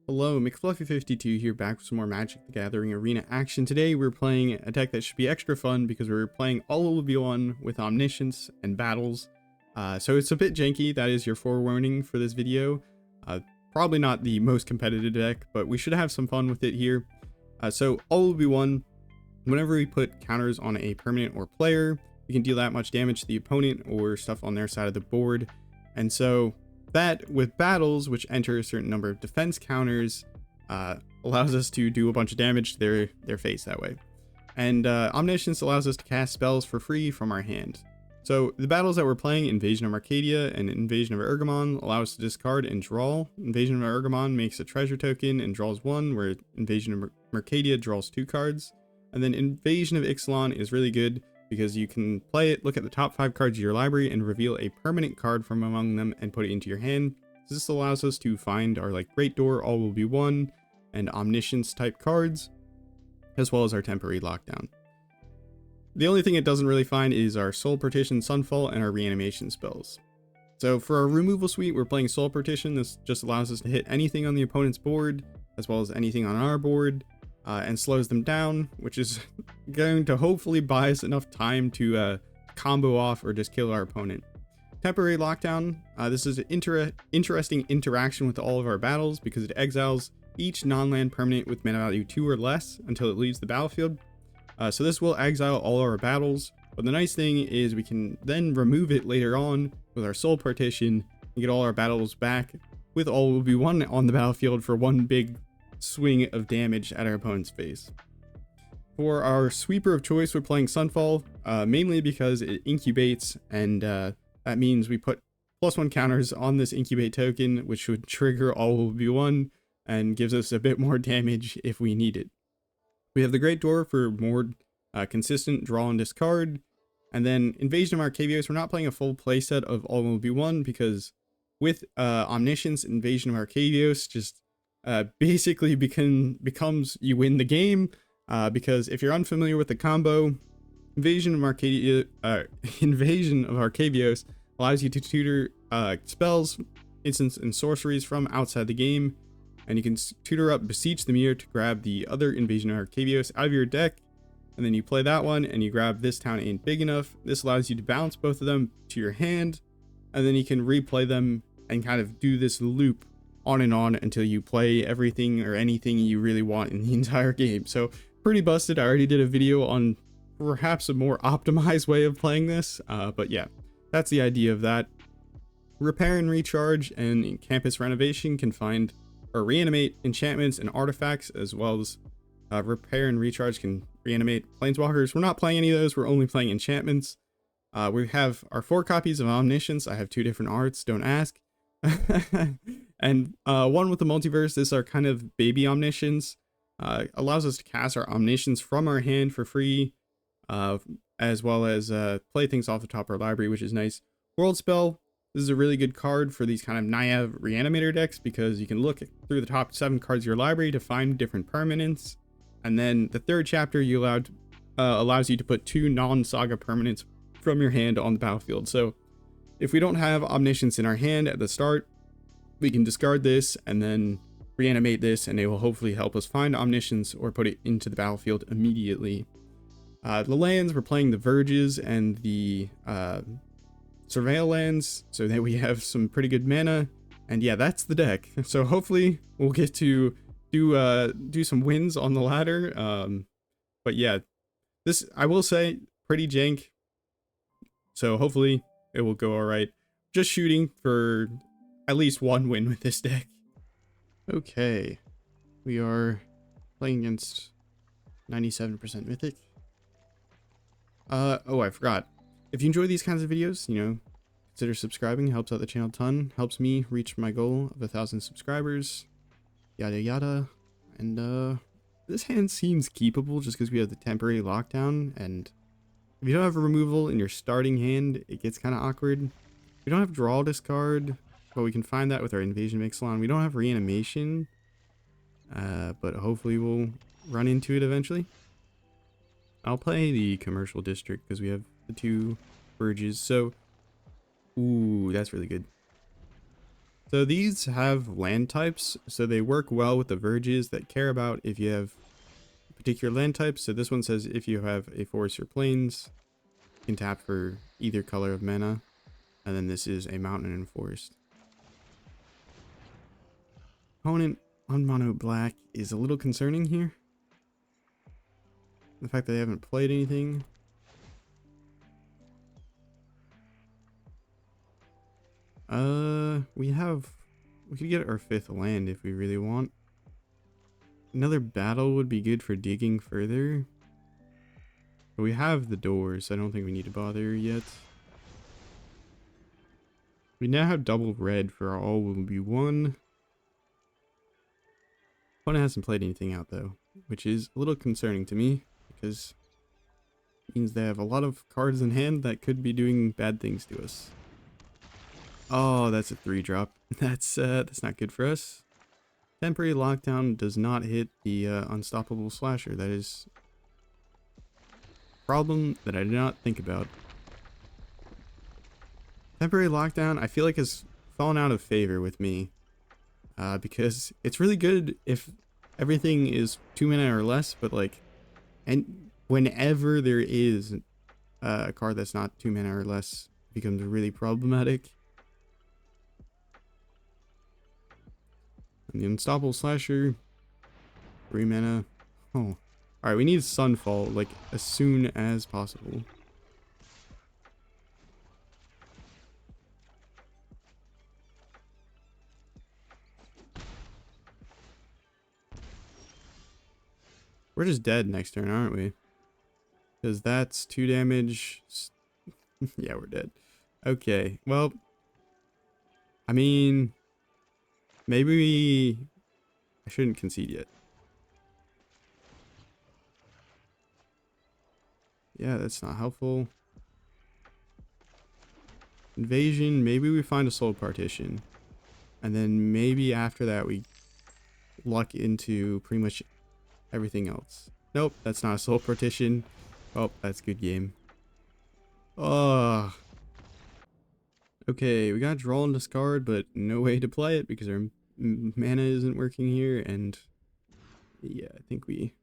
Hello, McFluffy52 here, back with some more Magic the Gathering Arena action. Today we're playing a deck that should be extra fun because we're playing all of V1 with Omniscience and Battles. So it's a bit janky, that is your forewarning for this video. Probably not the most competitive deck, but we should have some fun with it here. So all of V1, whenever we put counters on a permanent or player, we can deal that much damage to the opponent or stuff on their side of the board. And so that with Battles, which enter a certain number of defense counters, allows us to do a bunch of damage to their face that way. And Omniscience allows us to cast spells for free from our hand. So the battles that we're playing, Invasion of Mercadia and Invasion of Ergamon, allow us to discard and draw. Invasion of Ergamon makes a treasure token and draws 1, where Invasion of Mercadia draws 2 cards. And then Invasion of Ixalan is really good because you can play it, look at the top 5 cards of your library, and reveal a permanent card from among them and put it into your hand. So this allows us to find our Great Door, All Will Be One, and Omniscience type cards, as well as our temporary lockdown. The only thing it doesn't really find is our Soul Partition, Sunfall, and our reanimation spells. So for our removal suite, we're playing Soul Partition. This just allows us to hit anything on the opponent's board, as well as anything on our board, and slows them down, which is going to hopefully buy us enough time to combo off or just kill our opponent. Temporary Lockdown, this is an interesting interaction with all of our battles because it exiles each non-land permanent with mana value 2 or less until it leaves the battlefield. So this will exile all our battles, but the nice thing is we can then remove it later on with our Soul Partition and get all our battles back with All Will Be One on the battlefield for one big swing of damage at our opponent's face. For our sweeper of choice, we're playing Sunfall, mainly because it incubates, and that means we put +1 counters on this incubate token, which would trigger All Will Be One and gives us a bit more damage if we need it. We have the Great Door for more consistent draw and discard, and then Invasion of Arcavios. We're not playing a full playset of All Will Be One because with Omniscience, Invasion of Arcavios just basically becomes you win the game, because if you're unfamiliar with the combo, Invasion of Arcavios allows you to tutor spells, instants, and sorceries from outside the game, and you can tutor up Beseech the Mirror to grab the other Invasion of Arcavios out of your deck, and then you play that one and you grab This Town Ain't Big Enough. This allows you to bounce both of them to your hand, and then you can replay them and kind of do this loop on and on until you play everything or anything you really want in the entire game. So pretty busted. I already did a video on perhaps a more optimized way of playing this, but yeah, that's the idea of that. Repair and Recharge and Campus Renovation can find or reanimate enchantments and artifacts, as well as Repair and Recharge can reanimate planeswalkers. We're not playing any of those, we're only playing enchantments. We have our 4 copies of Omniscience. I have 2 different arts, don't ask. And one with the Multiverse. This is our kind of baby Omniscience. Allows us to cast our Omniscience from our hand for free, as well as play things off the top of our library, which is nice. World Spell. This is a really good card for these kind of Naive Reanimator decks because you can look through the top 7 cards of your library to find different permanents. And then the 3rd chapter allows you to put 2 non-saga permanents from your hand on the battlefield. So if we don't have Omniscience in our hand at the start, we can discard this and then reanimate this, and it will hopefully help us find Omniscience or put it into the battlefield immediately. The lands, we're playing the Verges and the Surveil lands, so that we have some pretty good mana. And yeah, that's the deck. So hopefully we'll get to do some wins on the ladder. But yeah, this, I will say, pretty jank. So hopefully it will go all right. Just shooting for at least 1 win with this deck. Okay, we are playing against 97% Mythic. Oh, I forgot. If you enjoy these kinds of videos, consider subscribing. It helps out the channel a ton. Helps me reach my goal of 1,000 subscribers. Yada yada. And this hand seems keepable just because we have the temporary lockdown. And if you don't have a removal in your starting hand, it gets kind of awkward. We don't have draw discard, but we can find that with our Invasion of Ixalan. We don't have reanimation, but hopefully we'll run into it eventually. I'll play the Commercial District because we have the 2 Verges. So, ooh, that's really good. So these have land types, so they work well with the verges that care about if you have particular land types. So this one says if you have a forest or plains, you can tap for either color of mana. And then this is a mountain and forest. Opponent on mono black is a little concerning here. The fact that they haven't played anything. We could get our 5th land if we really want. Another battle would be good for digging further. But we have the doors, so I don't think we need to bother yet. We now have double red for our all will be one. Opponent hasn't played anything out though, which is a little concerning to me because it means they have a lot of cards in hand that could be doing bad things to us. Oh, that's a 3-drop. That's not good for us. Temporary lockdown does not hit the unstoppable slasher. That is a problem that I did not think about. Temporary lockdown, I feel like, has fallen out of favor with me. Because it's really good if everything is 2 mana or less, but like, and whenever there is a card that's not 2 mana or less, it becomes really problematic. And the unstoppable slasher, 3 mana. Oh, alright, we need Sunfall like as soon as possible. We're just dead next turn, aren't we? Because that's 2 damage. Yeah, we're dead. Okay, well, I mean, maybe I shouldn't concede yet. Yeah, that's not helpful. Invasion, maybe we find a soul partition. And then maybe after that we luck into pretty much everything else. Nope, that's not a soul partition. Oh, that's good game. Oh. Okay, we got draw and discard, but no way to play it because our mana isn't working here. And yeah, I think we...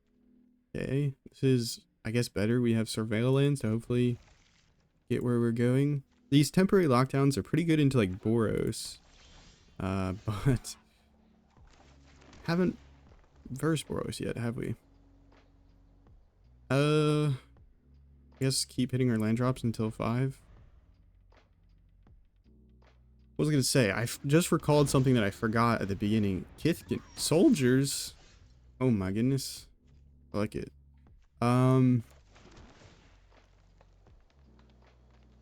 Okay, this is, I guess, better. We have surveillance to hopefully get where we're going. These temporary lockdowns are pretty good into like Boros. But haven't versed Boros yet, have we? I guess keep hitting our land drops until 5. What was I gonna say? I just recalled something that I forgot at the beginning. Kithkin soldiers. Oh my goodness, I like it.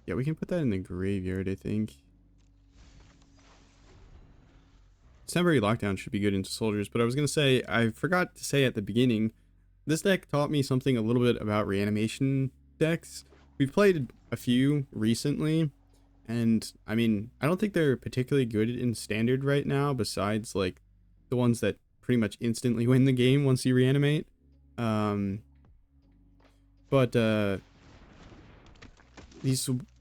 Yeah, we can put that in the graveyard, I think. Temporary lockdown should be good into soldiers, but I was gonna say, I forgot to say at the beginning, this deck taught me something a little bit about reanimation decks. We've played a few recently, and I mean, I don't think they're particularly good in standard right now, besides like the ones that pretty much instantly win the game once you reanimate. The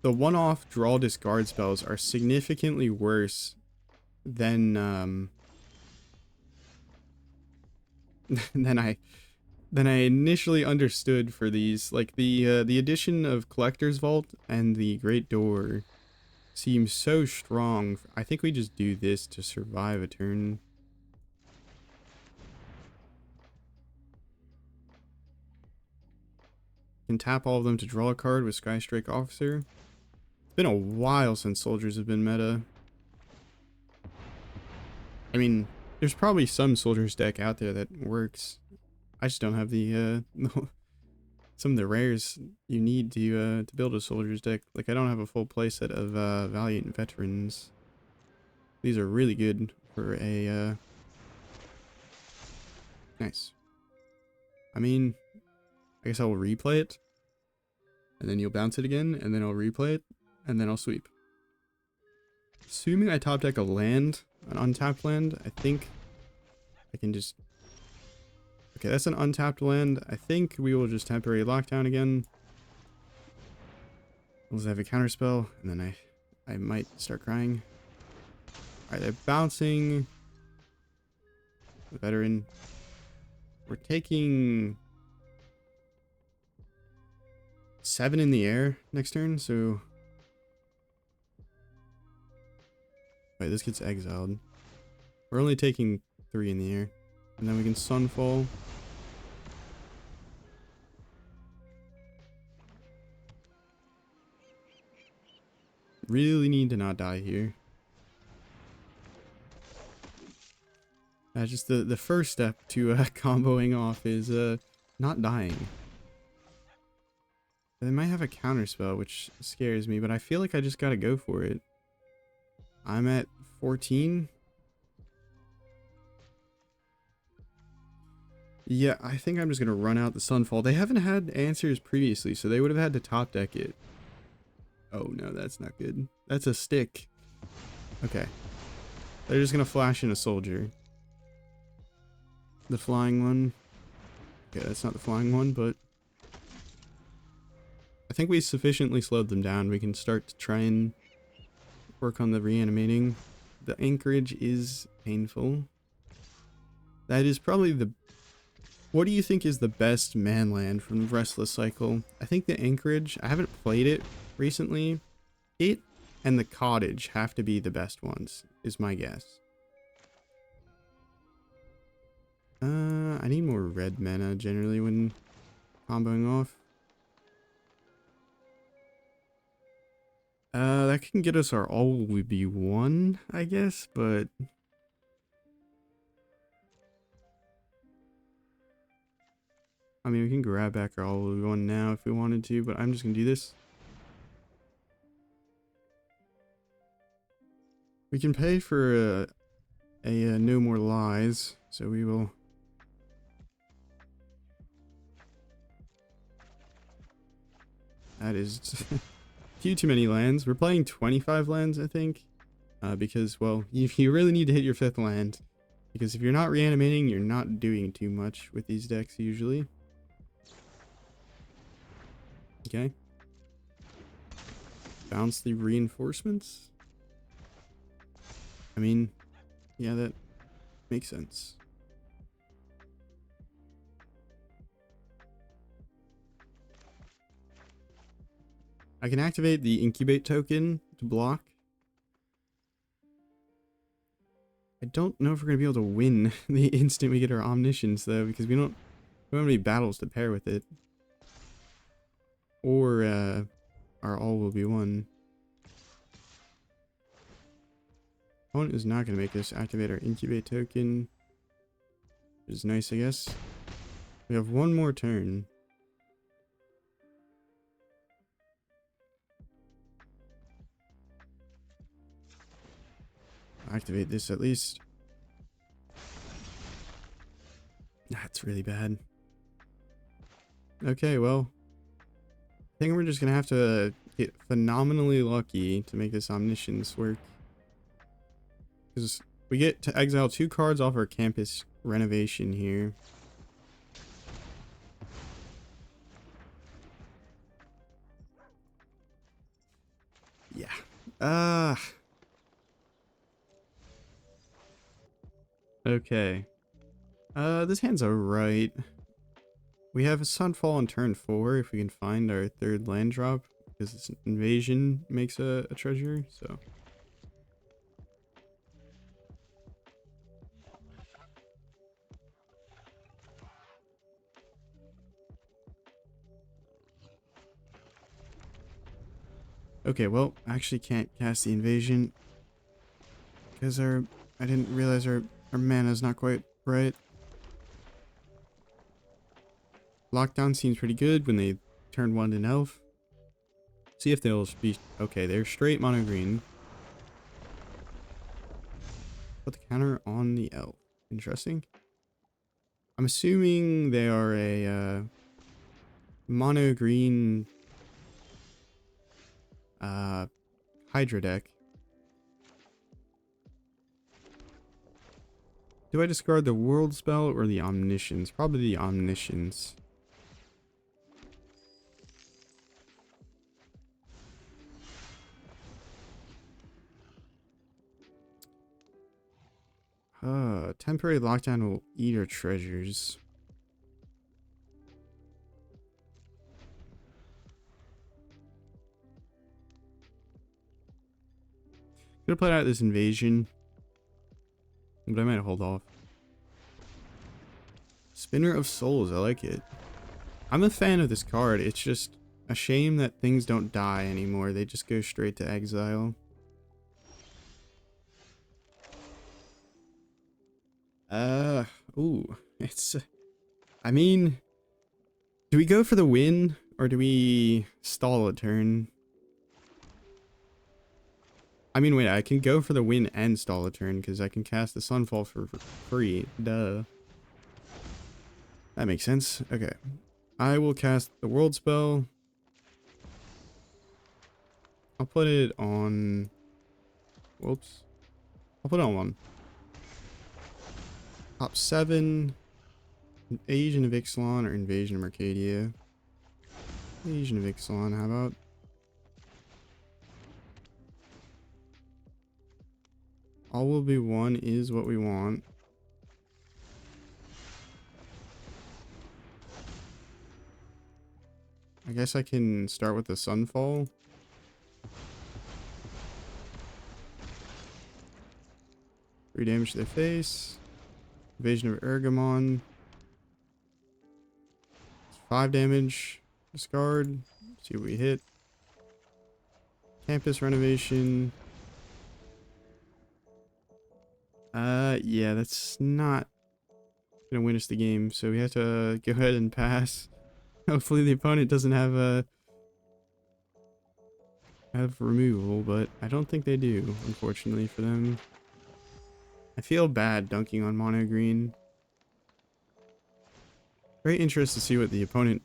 one-off draw discard spells are significantly worse than than I initially understood for these. Like the addition of Collector's Vault and the Great Door seems so strong. I think we just do this to survive a turn. Can tap all of them to draw a card with Skystrike Officer. It's been a while since soldiers have been meta. I mean, there's probably some soldiers deck out there that works. I just don't have the some of the rares you need to build a soldiers deck. Like, I don't have a full playset of Valiant Veterans. These are really good for a nice. I mean, I guess I'll replay it, and then you'll bounce it again, and then I'll replay it, and then I'll sweep. Assuming I top deck a land, an untapped land, I think I can just... Okay, that's an untapped land. I think we will just temporary lockdown again. We'll have a counterspell, and then I might start crying. Alright, they're bouncing. Veteran. We're taking 7 in the air next turn, so... Wait, this gets exiled. We're only taking 3 in the air. And then we can Sunfall. Really need to not die here. Just the first step to comboing off is not dying. They might have a counterspell, which scares me, but I feel like I just gotta go for it. I'm at 14. Yeah, I think I'm just gonna run out the Sunfall. They haven't had answers previously, so they would have had to top deck it. Oh no, that's not good. That's a stick. Okay. They're just gonna flash in a soldier. The flying one. Okay, that's not the flying one, but I think we sufficiently slowed them down. We can start to try and work on the reanimating. The anchorage is painful. That is probably the... What do you think is the best manland from the Restless Cycle? I think the anchorage, I haven't played it recently. It and the cottage have to be the best ones, is my guess. I need more red mana generally when comboing off. That can get us our all would be one, I guess, but I mean, we can grab back our all would be one now if we wanted to, but I'm just gonna do this. We can pay for a no more lies, so we will. That is too many lands. We're playing 25 lands, I think, because, well, you really need to hit your 5th land, because if you're not reanimating, you're not doing too much with these decks usually. Okay. Bounce the reinforcements. I mean, yeah, that makes sense. I can activate the incubate token to block. I don't know if we're going to be able to win the instant we get our Omniscience, though, because we don't have any battles to pair with it. Or our all will be one. Opponent is not going to make us activate our incubate token. Which is nice, I guess. We have one more turn. Activate this at least. That's really bad. Okay, well, I think we're just gonna have to get phenomenally lucky to make this Omniscience work. Because we get to exile 2 cards off our Campus Renovation here. Yeah. Okay. This hand's alright. We have a Sunfall on turn 4 if we can find our 3rd land drop, because this invasion makes a treasure, so. Okay, well, I actually can't cast the invasion because I didn't realize our mana's not quite right. Lockdown seems pretty good when they turn 1 to elf. See if they'll be okay. They're straight mono green. Put the counter on the elf. Interesting. I'm assuming they are a mono green Hydra deck. Do I discard the World Spell or the Omniscience? Probably the Omniscience. Temporary lockdown will eat our treasures. Could have played out this invasion, but I might hold off. Spinner of Souls, I like it. I'm a fan of this card. It's just a shame that things don't die anymore. They just go straight to exile. Ooh, it's, I mean, do we go for the win or do we stall a turn? I mean, wait, I can go for the win and stall a turn because I can cast the Sunfall for free. Duh. That makes sense. Okay. I will cast the World Spell. I'll put it on... Whoops. I'll put it on 1. Top 7. Invasion of Ixalan or Invasion of Mercadia. Invasion of Ixalan, how about? All will be one is what we want. I guess I can start with the Sunfall. Three damage to their face. Invasion of Ergamon. 5 damage. Discard. See what we hit. Campus Renovation. Yeah, that's not gonna win us the game, so we have to go ahead and pass. Hopefully the opponent doesn't have removal, but I don't think they do, unfortunately for them. I feel bad dunking on mono green. Very interested to see what the opponent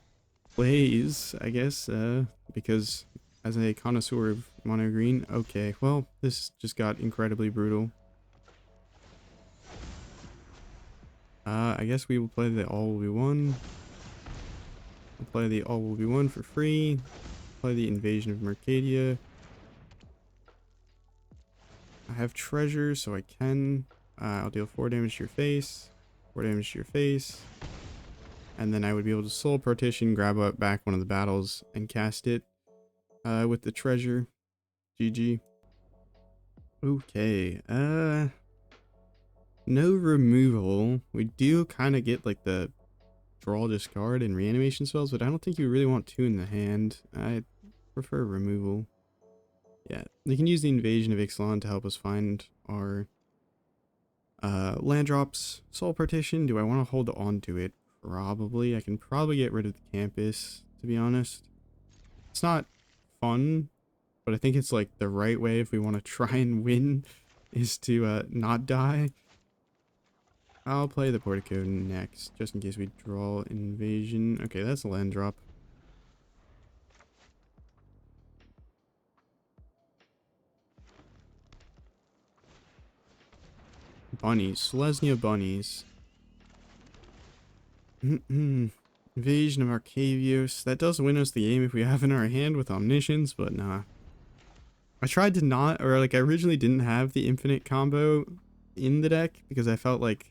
plays, I guess, because as a connoisseur of mono green, okay, well, this just got incredibly brutal. I guess we will play the All Will Be One. We'll play the All Will Be One for free. Play the Invasion of Mercadia. I have treasure, so I can. I'll deal 4 damage to your face. 4 damage to your face. And then I would be able to Soul Partition, grab up back one of the battles, and cast it with the treasure. GG. Okay, no removal. We do kind of get like the draw, discard, and reanimation spells, but I don't think you really want 2 in the hand. I prefer removal. Yeah, you can use the Invasion of Ixalan to help us find our land drops. Soul Partition, do I want to hold on to it? Probably. I can probably get rid of the campus, to be honest. It's not fun, but I think it's like the right way if we want to try and win, is to not die. I'll play the Portico next, just in case we draw Invasion. Okay, that's a land drop. Bunnies. Selesnya bunnies. Invasion of Arcavios. That does win us the game if we have in our hand with Omniscience, but nah. I tried to not, or like I originally didn't have the infinite combo in the deck because I felt like,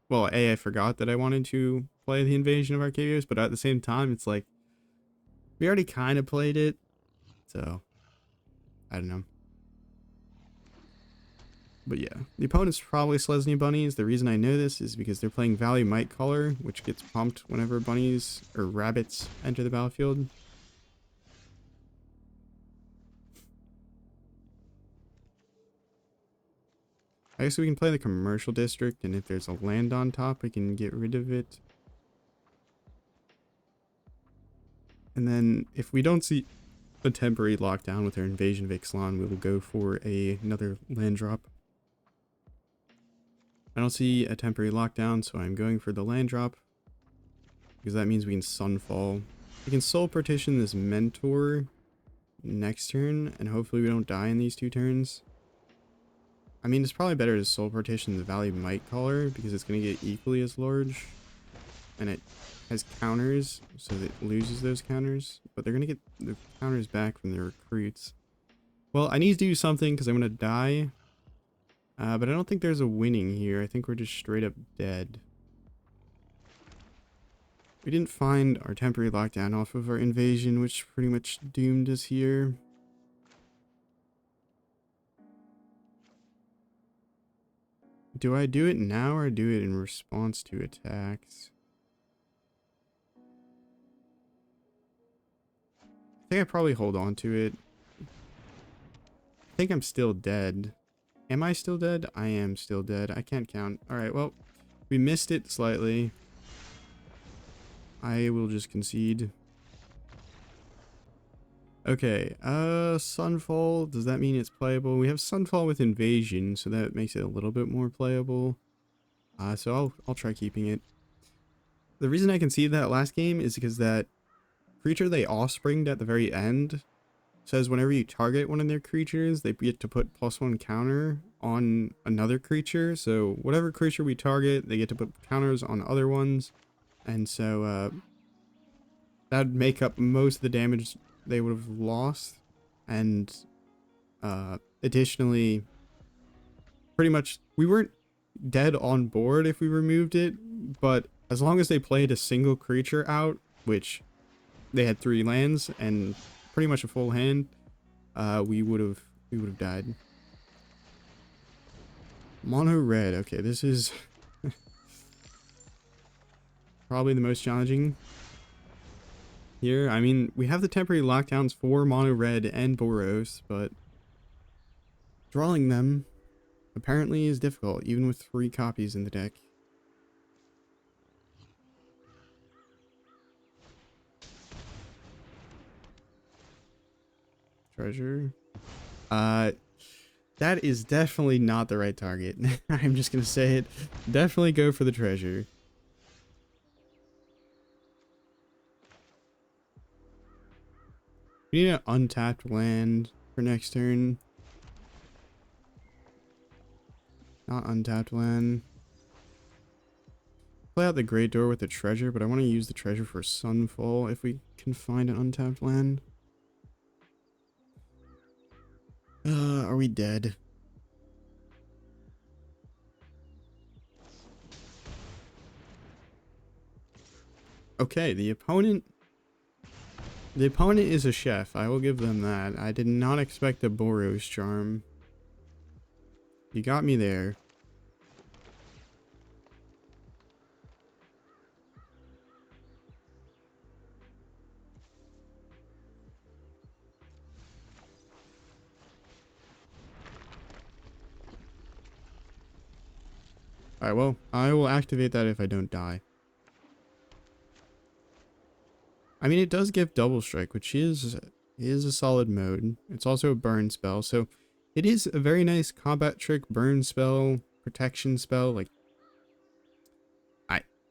well, I forgot that I wanted to play the Invasion of Arcavios, but at the same time, it's like, we already kind of played it, so, I don't know. But yeah, the opponent's probably Selesnya bunnies. The reason I know this is because they're playing Value Might Color, which gets pumped whenever bunnies or rabbits enter the battlefield. I guess we can play the Commercial District, and if there's a land on top, we can get rid of it. And then if we don't see a temporary lockdown with our Invasion of Ixalan, we will go for another land drop. I don't see a temporary lockdown, so I'm going for the land drop, because that means we can Sunfall. We can Soul Partition this Mentor next turn, and hopefully we don't die in these 2 turns. I mean, it's probably better to Soul Partition the Value Might Color, because it's going to get equally as large, and it has counters, so that it loses those counters, but they're going to get the counters back from the recruits. Well, I need to do something, because I'm going to die. But I don't think there's a winning here. I think we're just straight up dead. We didn't find our temporary lockdown off of our invasion, which pretty much doomed us here. Do I do it now or do it in response to attacks? I think I probably hold on to it. I think I'm still dead. Am I still dead? I am still dead. I can't count. Alright, well, we missed it slightly. I will just concede. Okay, Sunfall, does that mean it's playable? We have Sunfall with Invasion, so that makes it a little bit more playable. So I'll try keeping it. The reason I conceded that last game is because that creature they offspringed at the very end says whenever you target one of their creatures, they get to put +1 counter on another creature. So whatever creature we target, they get to put counters on other ones. And so that'd make up most of the damage they would have lost. And additionally, pretty much we weren't dead on board if we removed it, but as long as they played a single creature out, which they had 3 lands and pretty much a full hand, we would have died. Mono red. Okay, this is probably the most challenging here. I mean, we have the temporary lockdowns for mono red and Boros, but drawing them apparently is difficult, even with 3 copies in the deck. Treasure. That is definitely not the right target. I'm just gonna say it. Definitely go for the treasure. We need an untapped land for next turn. Not untapped land. Play out the Great Door with the treasure, but I want to use the treasure for Sunfall if we can find an untapped land. Are we dead? Okay, the opponent is a chef. I will give them that. I did not expect a Boros charm. You got me there. Alright, well, I will activate that if I don't die. I mean, it does give double strike, which is a solid mode. It's also a burn spell, so it is a very nice combat trick, burn spell, protection spell. Like,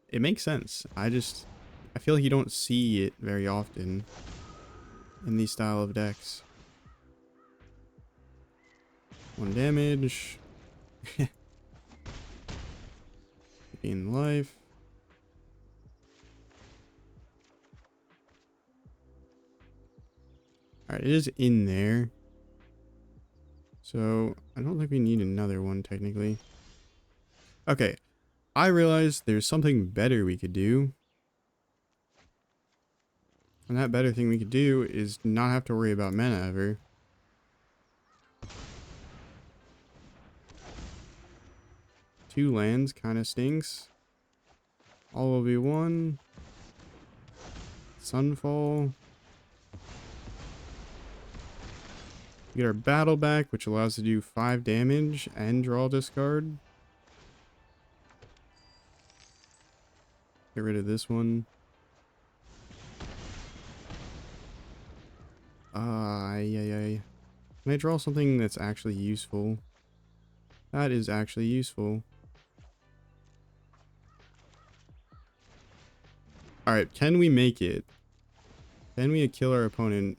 it makes sense. I feel like you don't see it very often in these style of decks. 1 damage. Gain life. Alright, it is in there. So, I don't think we need another one, technically. Okay, I realized there's something better we could do. And that better thing we could do is not have to worry about mana ever. Two lands kind of stinks. All will be one. Sunfall. We get our battle back, which allows us to do 5 damage and draw discard. Get rid of this one. Can I draw something that's actually useful? That is actually useful. Alright, can we make it? Can we kill our opponent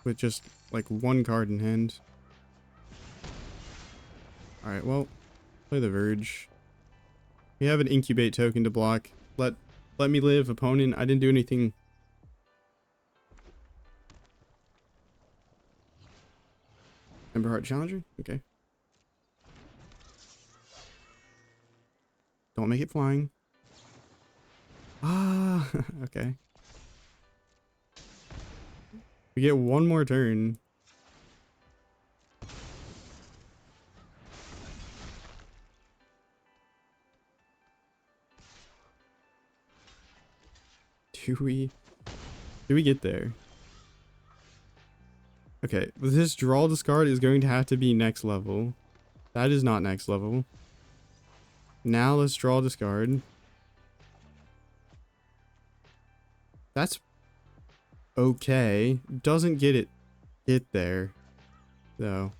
with just like 1 card in hand? Alright, well, play the Verge. We have an incubate token to block. Let me live, opponent. I didn't do anything. Emberheart Challenger? Okay. Don't make it flying. Ah, okay. We get one more turn. Do we get there? Okay, this draw discard is going to have to be next level. That is not next level. Now let's draw discard. That's okay. Doesn't get there though.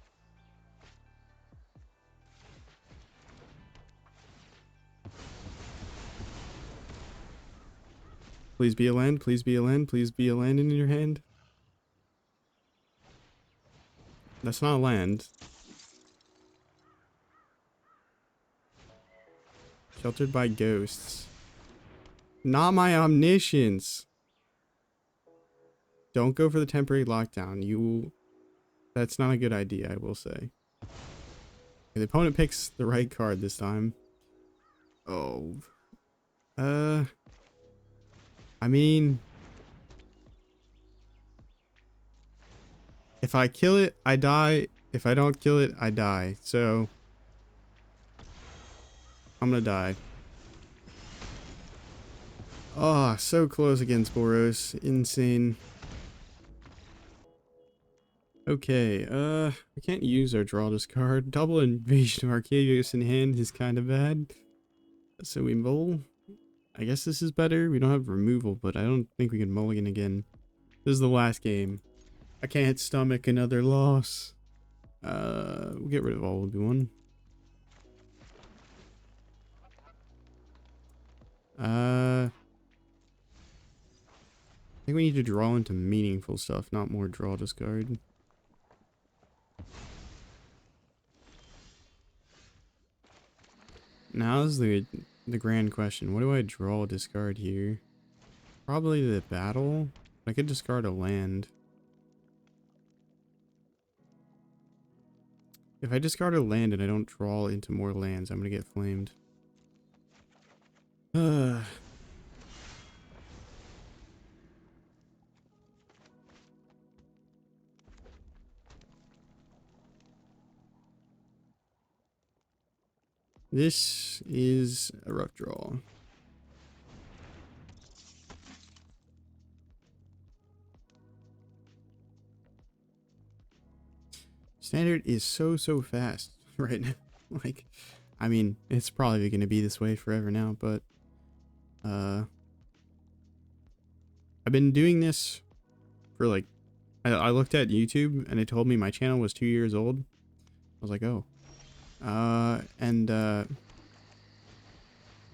Please be a land, please be a land, please be a land in your hand. That's not a land. Sheltered by ghosts. Not my Omniscience. Don't go for the temporary lockdown. That's not a good idea, I will say. Okay, the opponent picks the right card this time. Oh. I mean, if I kill it, I die. If I don't kill it, I die. So I'm gonna die. Oh, so close against Boros. Insane. Okay, we can't use our draw discard. Double Invasion of Arcavios in hand is kind of bad. So we mull. I guess this is better. We don't have removal, but I don't think we can mulligan again. This is the last game. I can't stomach another loss. We'll get rid of all of one. I think we need to draw into meaningful stuff, not more draw discard. Now's the grand question. What do I draw discard here? Probably the battle. I could discard a land. If I discard a land and I don't draw into more lands, I'm gonna get flamed. This is a rough draw. Standard is so fast right now. Like, I mean, it's probably going to be this way forever now, but I've been doing this for like, I looked at YouTube and it told me my channel was 2 years old. I was like, oh. But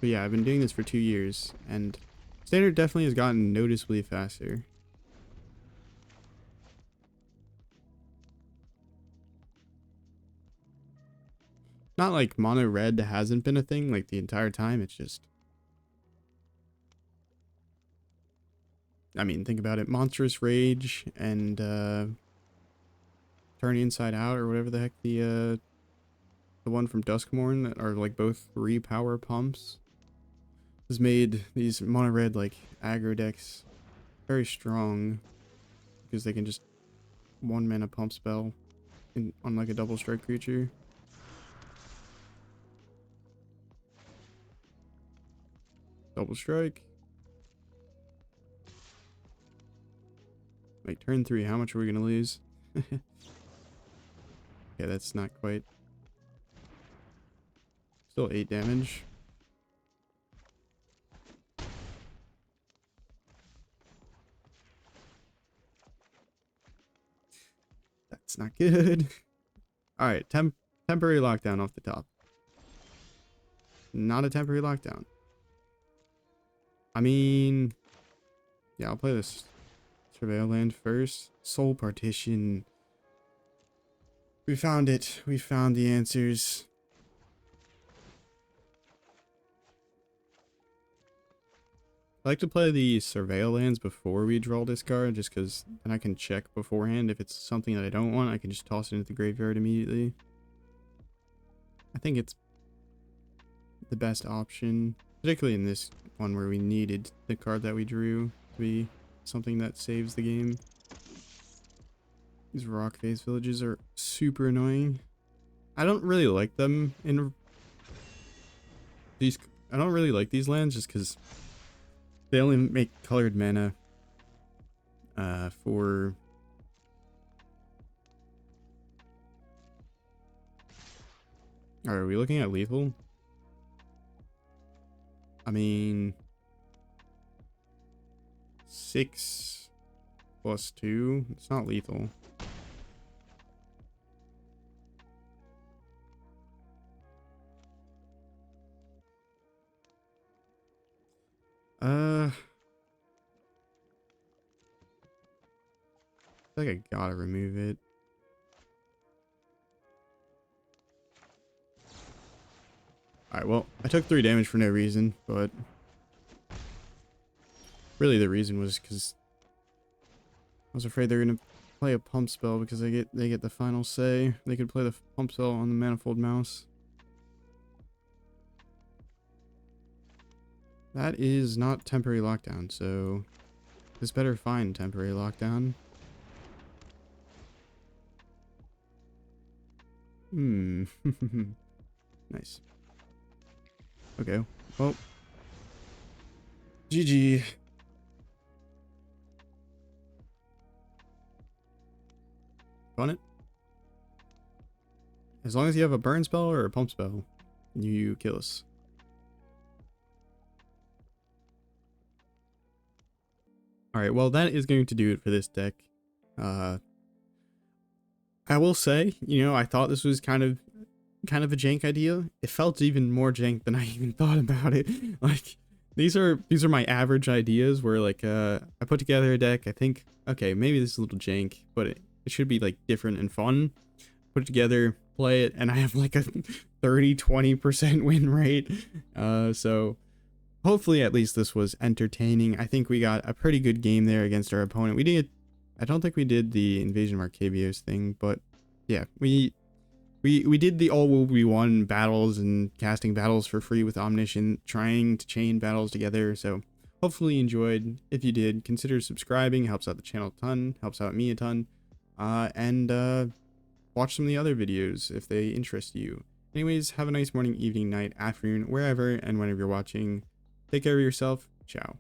yeah, I've been doing this for 2 years, and Standard definitely has gotten noticeably faster. Not like mono red hasn't been a thing like the entire time, it's just, I mean, think about it. Monstrous Rage and Turn Inside Out, or whatever the heck the one from Duskmorn, that are like both 3 power pumps, has made these mono red like aggro decks very strong because they can just 1 mana pump spell on like a double strike creature. Double strike. Wait, turn 3, how much are we gonna lose? Okay, that's not quite. Still 8 damage. That's not good. Alright, temporary lockdown off the top. Not a temporary lockdown. I mean, yeah, I'll play this Surveil land first. Soul Partition. We found it. We found the answers. I like to play the Surveil lands before we draw this card, just because then I can check beforehand. If it's something that I don't want, I can just toss it into the graveyard immediately. I think it's the best option, particularly in this one where we needed the card that we drew to be something that saves the game. These rock face villages are super annoying. I don't really like them in these. I don't really like these lands just because they only make colored mana for are we looking at lethal? I mean 6 + 2, it's not lethal. I think I gotta remove it. Alright, well, I took 3 damage for no reason, but really the reason was because I was afraid they're gonna play a pump spell because they get the final say. They could play the pump spell on the Manifold Mouse. That is not temporary lockdown, so this better find temporary lockdown. Nice. Okay, well, GG. Fun it. As long as you have a burn spell or a pump spell, you kill us. Alright, well, that is going to do it for this deck. I will say, you know, I thought this was kind of a jank idea. It felt even more jank than I even thought about it. Like, these are my average ideas where, like, I put together a deck, I think, okay, maybe this is a little jank, but it should be, like, different and fun. Put it together, play it, and I have, like, a 30-20% win rate. So hopefully at least this was entertaining. I think we got a pretty good game there against our opponent. I don't think we did the Invasion of Arcavios thing, but yeah, we did the all will be won battles and casting battles for free with Omniscience, trying to chain battles together. So hopefully you enjoyed. If you did, consider subscribing. Helps out the channel a ton, helps out me a ton. And watch some of the other videos if they interest you. Anyways, have a nice morning, evening, night, afternoon, wherever and whenever you're watching. Take care of yourself. Ciao.